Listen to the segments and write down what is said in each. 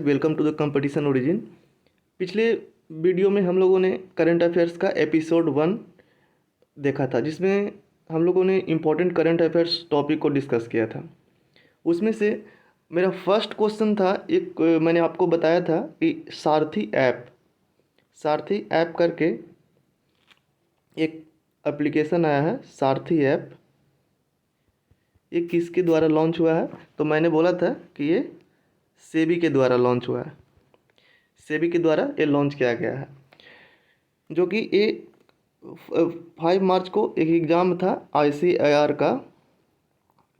Welcome to the competition origin. पिछले video में हम लोगों ने करंट अफेयर्स का एपिसोड 1 देखा था, जिसमें हम लोगों ने इम्पोर्टेंट करंट अफेयर्स टॉपिक को डिस्कस किया था। उसमें से मेरा फर्स्ट क्वेश्चन था, मैंने आपको बताया था कि सारथी ऐप करके एक एप्लीकेशन आया है। सारथी ऐप ये किसके द्वारा लॉन्च हुआ है? तो मैंने बोला था कि ये सेबी के द्वारा लॉन्च हुआ है। सेबी के द्वारा ये लॉन्च किया गया है, जो कि ये 5 मार्च को एक एग्ज़ाम था ICAR का।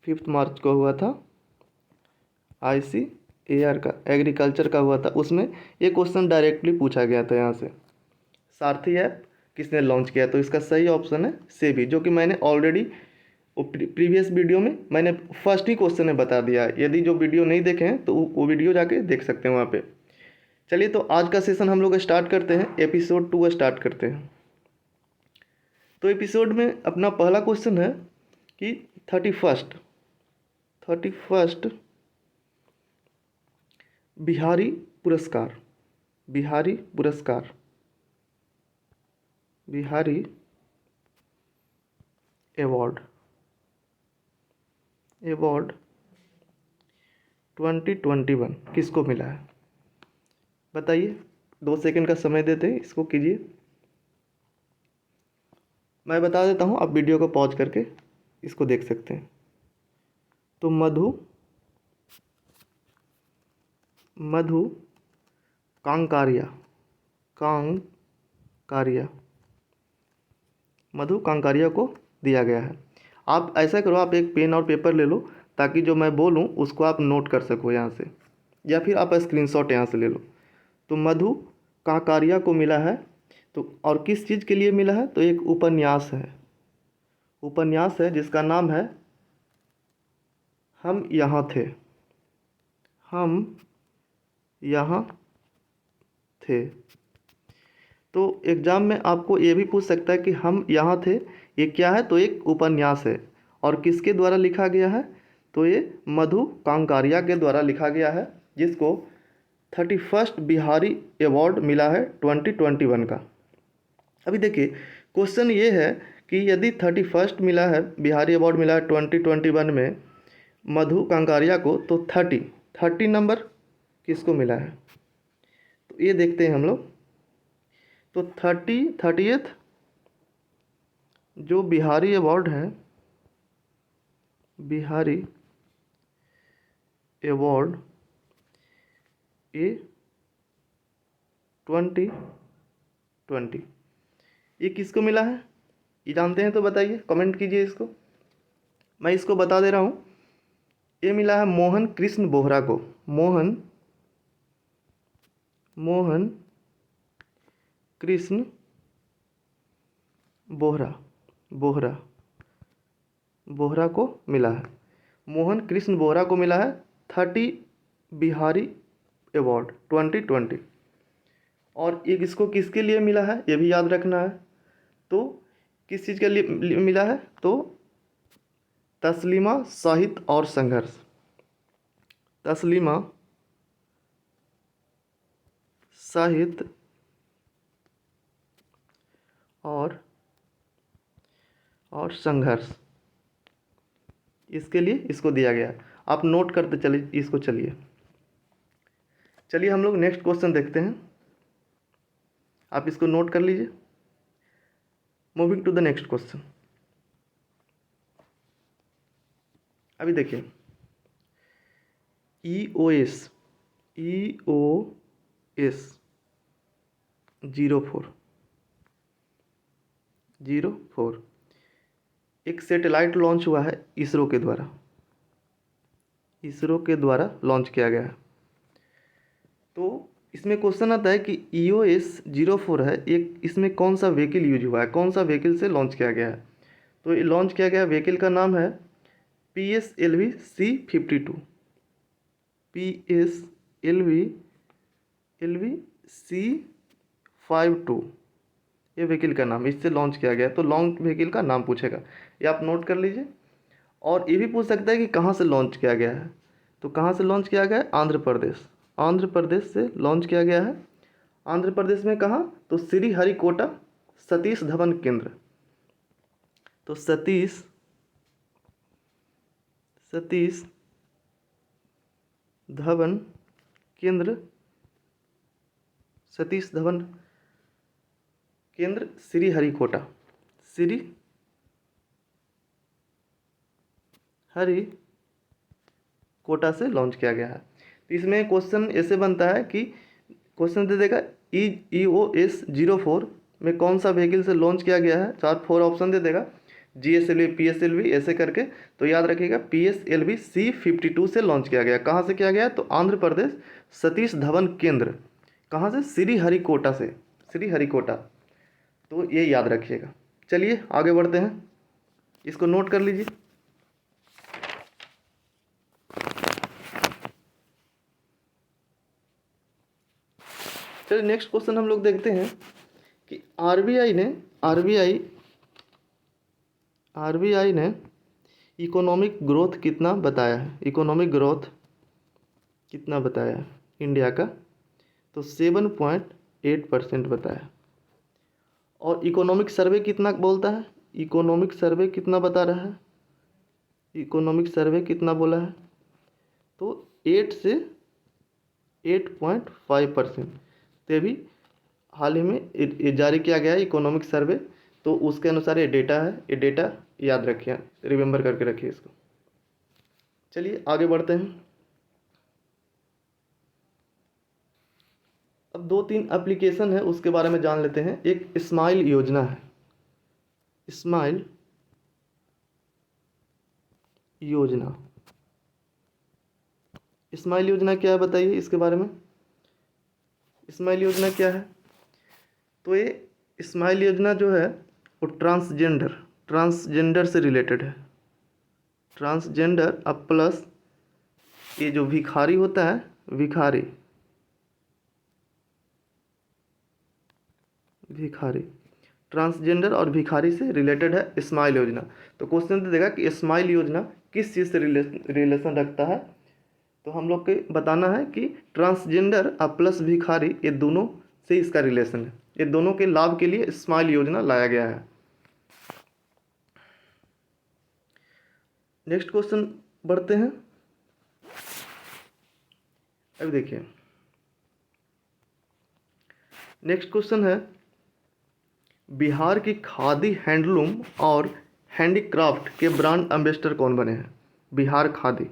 5 मार्च को हुआ था ICAR का, एग्रीकल्चर का हुआ था। उसमें ये क्वेश्चन डायरेक्टली पूछा गया था यहाँ से, सारथी ऐप किसने लॉन्च किया? तो इसका सही ऑप्शन है सेबी, जो कि मैंने ऑलरेडी प्रीवियस वीडियो में मैंने फर्स्ट ही क्वेश्चन में बता दिया है। यदि जो वीडियो नहीं देखे हैं तो वो वीडियो जाके देख सकते हैं वहाँ पे। चलिए, तो आज का सेशन हम लोग स्टार्ट करते हैं, एपिसोड 2 स्टार्ट करते हैं। तो एपिसोड में अपना पहला क्वेश्चन है कि 31 बिहारी पुरस्कार अवार्ड 2021 किसको मिला है? बताइए, 2 सेकंड का समय देते हैं, इसको कीजिए। मैं बता देता हूँ, आप वीडियो को पॉज करके इसको देख सकते हैं। तो मधु कांकारिया को दिया गया है। आप ऐसा करो, आप एक पेन और पेपर ले लो, ताकि जो मैं बोलूँ उसको आप नोट कर सको यहाँ से, या फिर आप स्क्रीनशॉट यहाँ से ले लो। तो मधु कांकारिया को मिला है, तो और किस चीज़ के लिए मिला है? तो एक उपन्यास है जिसका नाम है हम यहाँ थे। तो एग्ज़ाम में आपको ये भी पूछ सकता है कि हम यहाँ थे ये क्या है? तो एक उपन्यास है, और किसके द्वारा लिखा गया है? तो ये मधु कांकारिया के द्वारा लिखा गया है, जिसको 31 बिहारी अवार्ड मिला है 2021 का। अभी देखिए, क्वेश्चन ये है कि यदि 31 मिला है, बिहारी अवार्ड मिला है 2021 में मधु कांकारिया को, तो 30 नंबर किसको मिला है? तो ये देखते हैं हम लोग। तो 30th जो बिहारी अवार्ड है, बिहारी अवार्ड ये 2020 ये किसको मिला है? ये जानते हैं तो बताइए, कमेंट कीजिए इसको। मैं इसको बता दे रहा हूँ, ये मिला है मोहन कृष्ण बोहरा को। मोहन कृष्ण बोहरा को मिला है। मोहन कृष्ण बोहरा को मिला है 30 बिहारी अवार्ड 2020। और ये इसको किसके लिए मिला है ये भी याद रखना है। तो किस चीज़ के लिए मिला है? तो तस्लीमा साहित्य और संघर्ष, तस्लीमा साहित्य और संघर्ष, इसके लिए इसको दिया गया। आप नोट करते चलिए इसको। चलिए हम लोग नेक्स्ट क्वेश्चन देखते हैं, आप इसको नोट कर लीजिए। Moving to the next question. अभी देखिए, EOS 04 एक सैटेलाइट लॉन्च हुआ है इसरो के द्वारा लॉन्च किया गया है। तो इसमें क्वेश्चन आता है कि EOS 04 है, एक इसमें कौन सा व्हीकल यूज हुआ है, कौन सा व्हीकल से लॉन्च किया गया है? तो ये लॉन्च किया गया व्हीकल का नाम है PSLV C-52। PSLV C-52 ये व्हीकल का नाम, इससे लॉन्च किया गया है। तो लॉन्च व्हीकल का नाम पूछेगा, ये आप नोट कर लीजिए। और ये भी पूछ सकता है कि कहाँ से लॉन्च किया गया है। तो कहाँ से लॉन्च किया गया है? आंध्र प्रदेश से लॉन्च किया गया है। आंध्र प्रदेश में कहाँ? तो श्रीहरिकोटा सतीश धवन केंद्र। तो सतीश धवन केंद्र, सतीश धवन केंद्र श्रीहरिकोटा कोटा से लॉन्च किया गया है। तो इसमें क्वेश्चन ऐसे बनता है कि क्वेश्चन दे देगा EOS-04 में कौन सा व्हीकल से लॉन्च किया गया है, 4 ऑप्शन दे देगा, GSLV, PSLV ऐसे करके। तो याद रखिएगा PSLV C-52 से लॉन्च किया गया। कहाँ से किया गया? तो आंध्र प्रदेश सतीश धवन केंद्र। कहाँ से? श्रीहरिकोटा से, श्रीहरिकोटा। तो ये याद रखिएगा। चलिए आगे बढ़ते हैं, इसको नोट कर लीजिए। चलिए नेक्स्ट क्वेश्चन हम लोग देखते हैं कि आरबीआई ने इकोनॉमिक ग्रोथ कितना बताया है, इकोनॉमिक ग्रोथ कितना बताया है इंडिया का? तो 7.8% बताया। और इकोनॉमिक सर्वे कितना बोलता है? इकोनॉमिक सर्वे कितना बता रहा है? इकोनॉमिक सर्वे कितना बोला है? तो 8 से 8.5%। तो भी हाल ही में जारी किया गया है इकोनॉमिक सर्वे, तो उसके अनुसार ये डेटा है। ये डेटा याद रखिए, रिमेंबर करके रखिए इसको। चलिए आगे बढ़ते हैं। अब 2-3 एप्लीकेशन है उसके बारे में जान लेते हैं। एक स्माइल योजना है, स्माइल योजना। स्माइल योजना क्या है बताइए इसके बारे में। स्माइल योजना क्या है? तो ये स्माइल योजना जो है वो ट्रांसजेंडर से रिलेटेड है। ट्रांसजेंडर अब प्लस ये जो भिखारी होता है, भिखारी ट्रांसजेंडर और भिखारी से रिलेटेड है स्माइल योजना। तो क्वेश्चन दे देगा कि स्माइल योजना किस चीज़ से रिलेशन रखता है? तो हम लोग को बताना है कि ट्रांसजेंडर और प्लस भिखारी, ये दोनों से इसका रिलेशन है। ये दोनों के लाभ के लिए स्माइल योजना लाया गया है। नेक्स्ट क्वेश्चन बढ़ते हैं। अब देखिए नेक्स्ट क्वेश्चन है, बिहार की खादी हैंडलूम और हैंडीक्राफ्ट के ब्रांड एम्बेसडर कौन बने हैं? बिहार खादी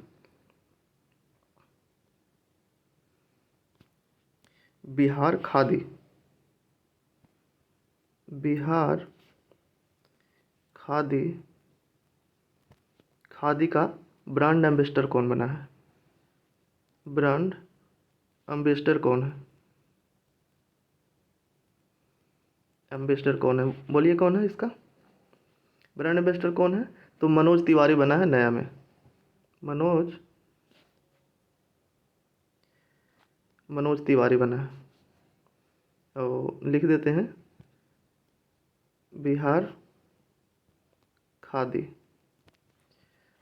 खादी का ब्रांड एम्बेसडर कौन बना है? ब्रांड एम्बेसडर कौन है? एम्बेसडर कौन है? बोलिए कौन है इसका ब्रांड एम्बेसडर कौन है? तो मनोज तिवारी बना है नया में। मनोज तिवारी बना है। तो लिख देते हैं बिहार खादी,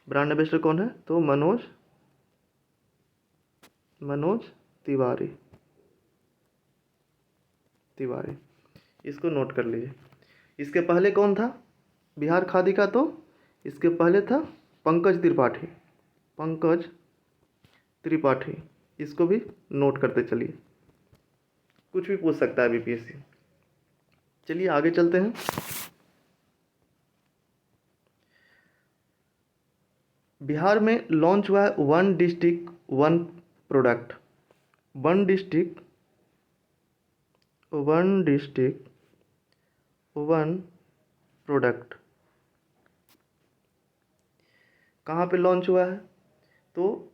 ब्रांड एम्बेसडर कौन है? तो मनोज तिवारी। इसको नोट कर लीजिए। इसके पहले कौन था बिहार खादी का? तो इसके पहले था पंकज त्रिपाठी। इसको भी नोट करते चलिए, कुछ भी पूछ सकता है बीपीएससी। चलिए आगे चलते हैं। बिहार में लॉन्च हुआ है one district one product. One district one product कहाँ पे लॉन्च हुआ है? तो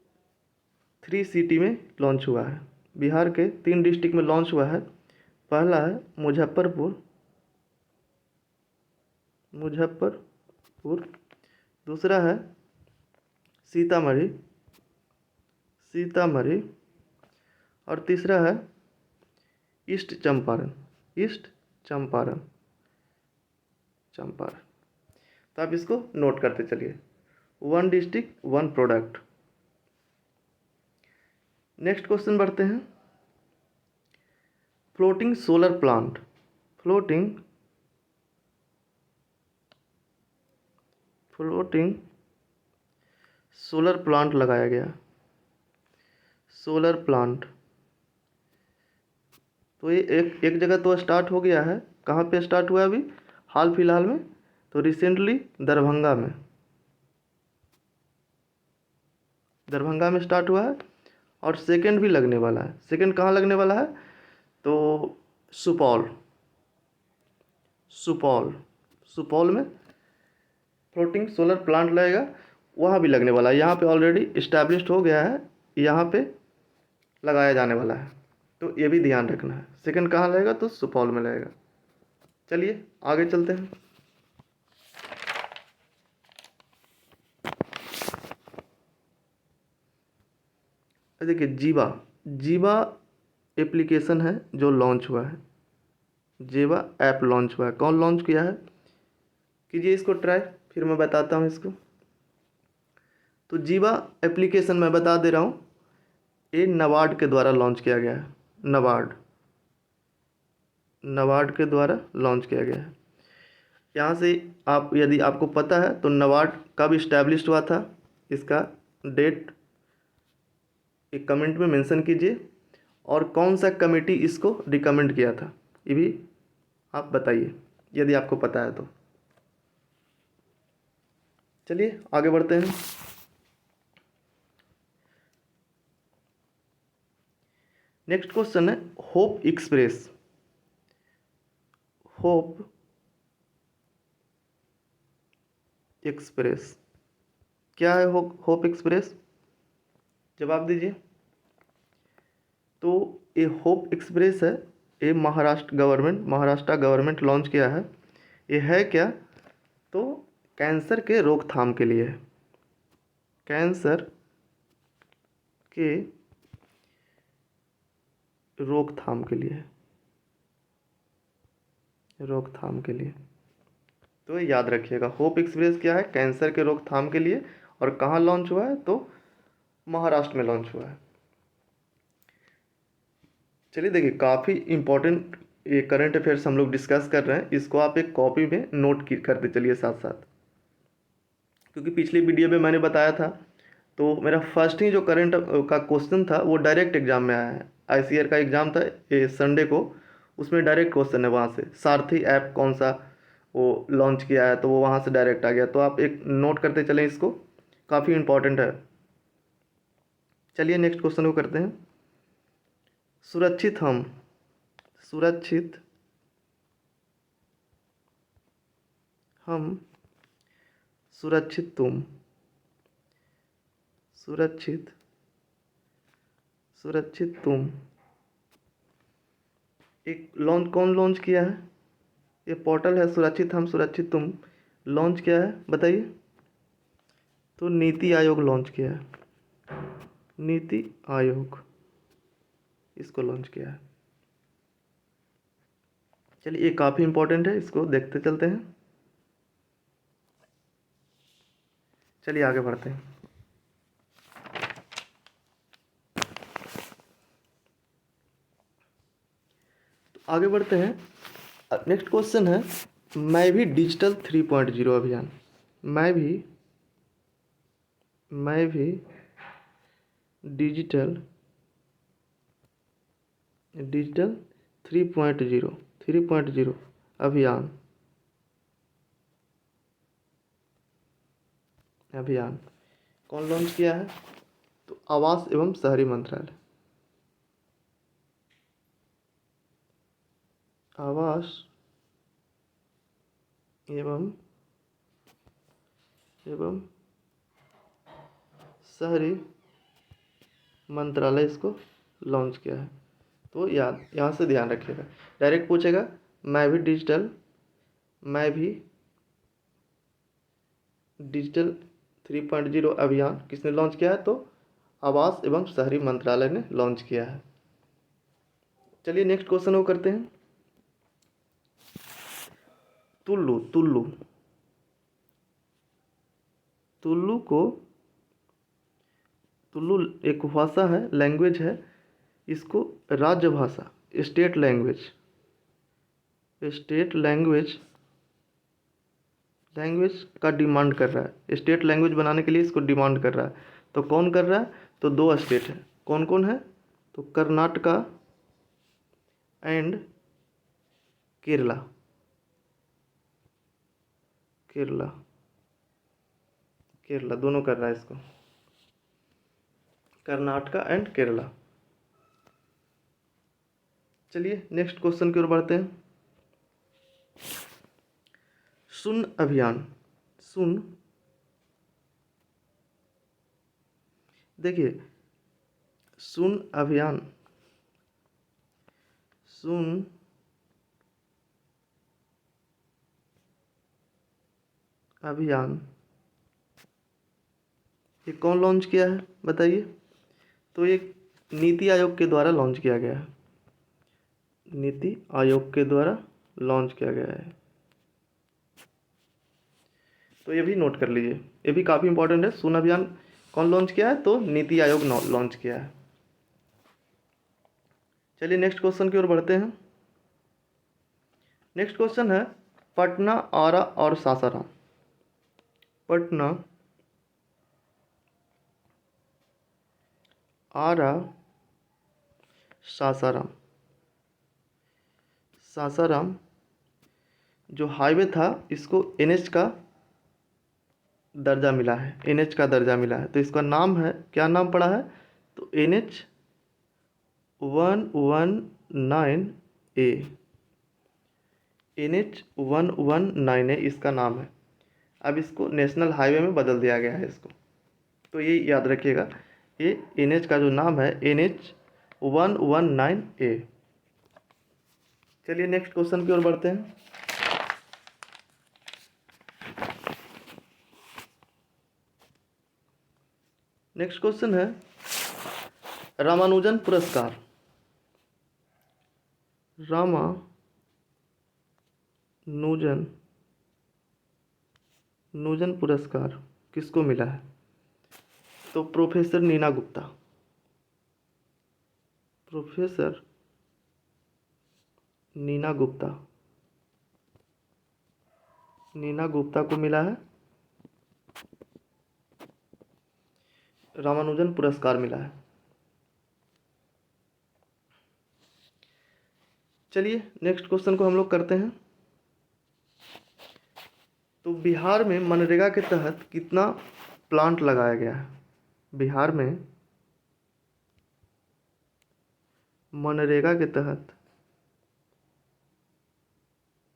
3 सिटी में लॉन्च हुआ है। बिहार के 3 डिस्ट्रिक्ट में लॉन्च हुआ है। पहला है मुजफ्फरपुर, दूसरा है सीतामढ़ी, और तीसरा है ईस्ट चंपारण। तो आप इसको नोट करते चलिए, one district one product. Next question बढ़ते हैं। Floating solar plant, floating floating solar plant लगाया गया, सोलर प्लांट। तो ये एक एक जगह तो स्टार्ट हो गया है, कहाँ पे स्टार्ट हुआ है अभी हाल फिलहाल में? तो रिसेंटली दरभंगा में, दरभंगा में स्टार्ट हुआ है। और सेकंड भी लगने वाला है। सेकंड कहाँ लगने वाला है? तो सुपौल, सुपौल, सुपौल में फ्लोटिंग सोलर प्लांट लगेगा, वहाँ भी लगने वाला है। यहाँ पे ऑलरेडी इस्टेब्लिश्ड हो गया है, यहाँ पे लगाया जाने वाला है। तो ये भी ध्यान रखना है। सेकंड कहाँ लगेगा? तो सुपौल में लगेगा। चलिए आगे चलते हैं। देखिए जीवा, जीवा एप्लीकेशन है जो लॉन्च हुआ है, जीवा ऐप लॉन्च हुआ है। कौन लॉन्च किया है? कीजिए इसको ट्राई, फिर मैं बताता हूँ इसको। तो जीवा एप्लीकेशन मैं बता दे रहा हूँ, ये नबार्ड के द्वारा लॉन्च किया गया है। नबार्ड, नबार्ड के द्वारा लॉन्च किया गया है। यहाँ से आप, यदि आपको पता है तो नबार्ड कब इस्टेब्लिश हुआ था, इसका डेट एक कमेंट में मेंशन कीजिए, और कौन सा कमेटी इसको रिकमेंड किया था ये भी आप बताइए, यदि आपको पता है तो। चलिए आगे बढ़ते हैं। नेक्स्ट क्वेश्चन है होप एक्सप्रेस। होप एक्सप्रेस क्या है? होप एक्सप्रेस, जवाब दीजिए। तो ये होप एक्सप्रेस है, ये महाराष्ट्र गवर्नमेंट लॉन्च किया है। ये है क्या? तो कैंसर के रोकथाम के लिए, कैंसर के रोकथाम के लिए, रोकथाम के लिए। तो ये याद रखिएगा, होप एक्सप्रेस क्या है? कैंसर के रोकथाम के लिए। और कहाँ लॉन्च हुआ है? तो महाराष्ट्र में लॉन्च हुआ है। चलिए देखिए, काफ़ी इम्पोर्टेंट ये करंट अफेयर्स हम लोग डिस्कस कर रहे हैं, इसको आप एक कॉपी में नोट करते चलिए साथ साथ, क्योंकि पिछली वीडियो में मैंने बताया था। तो मेरा फर्स्ट ही जो करंट का क्वेश्चन था वो डायरेक्ट एग्जाम में आया है। आईसीआर का एग्ज़ाम था ये संडे को, उसमें डायरेक्ट क्वेश्चन है वहाँ से, सारथी ऐप कौन सा वो लॉन्च किया है, तो वो वहाँ से डायरेक्ट आ गया। तो आप एक नोट करते चलें इसको, काफ़ी इम्पोर्टेंट है। चलिए नेक्स्ट क्वेश्चन को करते हैं। सुरक्षित हम, सुरक्षित हम, सुरक्षित तुम, सुरक्षित, सुरक्षित तुम, एक कौन लॉन्च किया है? ये पोर्टल है सुरक्षित हम सुरक्षित तुम, लॉन्च किया है बताइए। तो नीति आयोग लॉन्च किया है, नीति आयोग इसको लॉन्च किया है। चलिए ये काफ़ी इंपॉर्टेंट है, इसको देखते चलते हैं। चलिए आगे बढ़ते हैं। तो आगे बढ़ते हैं। नेक्स्ट क्वेश्चन है, मैं भी डिजिटल 3.0 अभियान, मैं भी डिजिटल डिजिटल 3.0 अभियान, अभियान कौन लॉन्च किया है? तो आवास एवं शहरी मंत्रालय, आवास एवं शहरी मंत्रालय इसको लॉन्च किया है। तो याद यहाँ से ध्यान रखिएगा, डायरेक्ट पूछेगा मैं भी डिजिटल 3.0 अभियान किसने लॉन्च किया है? तो आवास एवं शहरी मंत्रालय ने लॉन्च किया है। चलिए नेक्स्ट क्वेश्चन को करते हैं। तुल्लू, तुल्लू, तुल्लू को, तुल्लू एक भाषा है, लैंग्वेज है, इसको राजभाषा, स्टेट लैंग्वेज, स्टेट लैंग्वेज का डिमांड कर रहा है। स्टेट लैंग्वेज बनाने के लिए इसको डिमांड कर रहा है। तो कौन कर रहा है? तो दो स्टेट है। कौन कौन है? तो कर्नाटका एंड केरला। केरला केरला दोनों कर रहा है इसको, कर्नाटका एंड केरला। चलिए नेक्स्ट क्वेश्चन की ओर बढ़ते हैं। सुन अभियान, सुन, देखिए सुन अभियान, सुन अभियान ये कौन लॉन्च किया है बताइए? तो ये नीति आयोग के द्वारा लॉन्च किया गया है। नीति आयोग के द्वारा लॉन्च किया गया है। तो ये भी नोट कर लीजिए, ये भी काफ़ी इंपॉर्टेंट है। सुन अभियान कौन लॉन्च किया है? तो नीति आयोग लॉन्च किया है। चलिए नेक्स्ट क्वेश्चन की ओर बढ़ते हैं। नेक्स्ट क्वेश्चन है पटना, आरा और सासाराम। पटना, आरा, सासाराम। सासाराम जो हाईवे था इसको एनएच का दर्जा मिला है, एनएच का दर्जा मिला है। तो इसका नाम है, क्या नाम पड़ा है? तो NH119A, NH119A इसका नाम है। अब इसको नेशनल हाईवे में बदल दिया गया है इसको। तो ये याद रखिएगा, ये एनएच का जो नाम है NH119A। चलिए नेक्स्ट क्वेश्चन की ओर बढ़ते हैं। नेक्स्ट क्वेश्चन है रामानुजन पुरस्कार। रामानुजन पुरस्कार किसको मिला है? तो प्रोफेसर नीना गुप्ता, प्रोफेसर नीना गुप्ता, नीना गुप्ता को मिला है रामानुजन पुरस्कार मिला है। चलिए नेक्स्ट क्वेश्चन को हम लोग करते हैं। तो बिहार में मनरेगा के तहत कितना प्लांट लगाया गया है? बिहार में मनरेगा के तहत,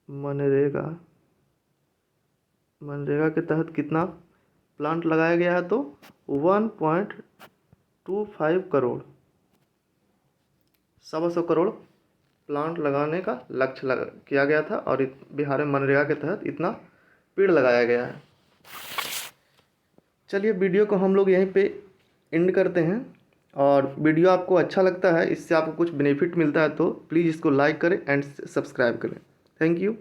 मनरेगा के तहत कितना प्लांट लगाया गया है? तो 1.25 करोड़, 125 करोड़ प्लांट लगाने का लक्ष्य किया गया था और बिहार में मनरेगा के तहत इतना पेड़ लगाया गया है। चलिए वीडियो को हम लोग यहीं पे एंड करते हैं। और वीडियो आपको अच्छा लगता है, इससे आपको कुछ बेनिफिट मिलता है तो प्लीज़ इसको लाइक करें एंड सब्सक्राइब करें। Thank you.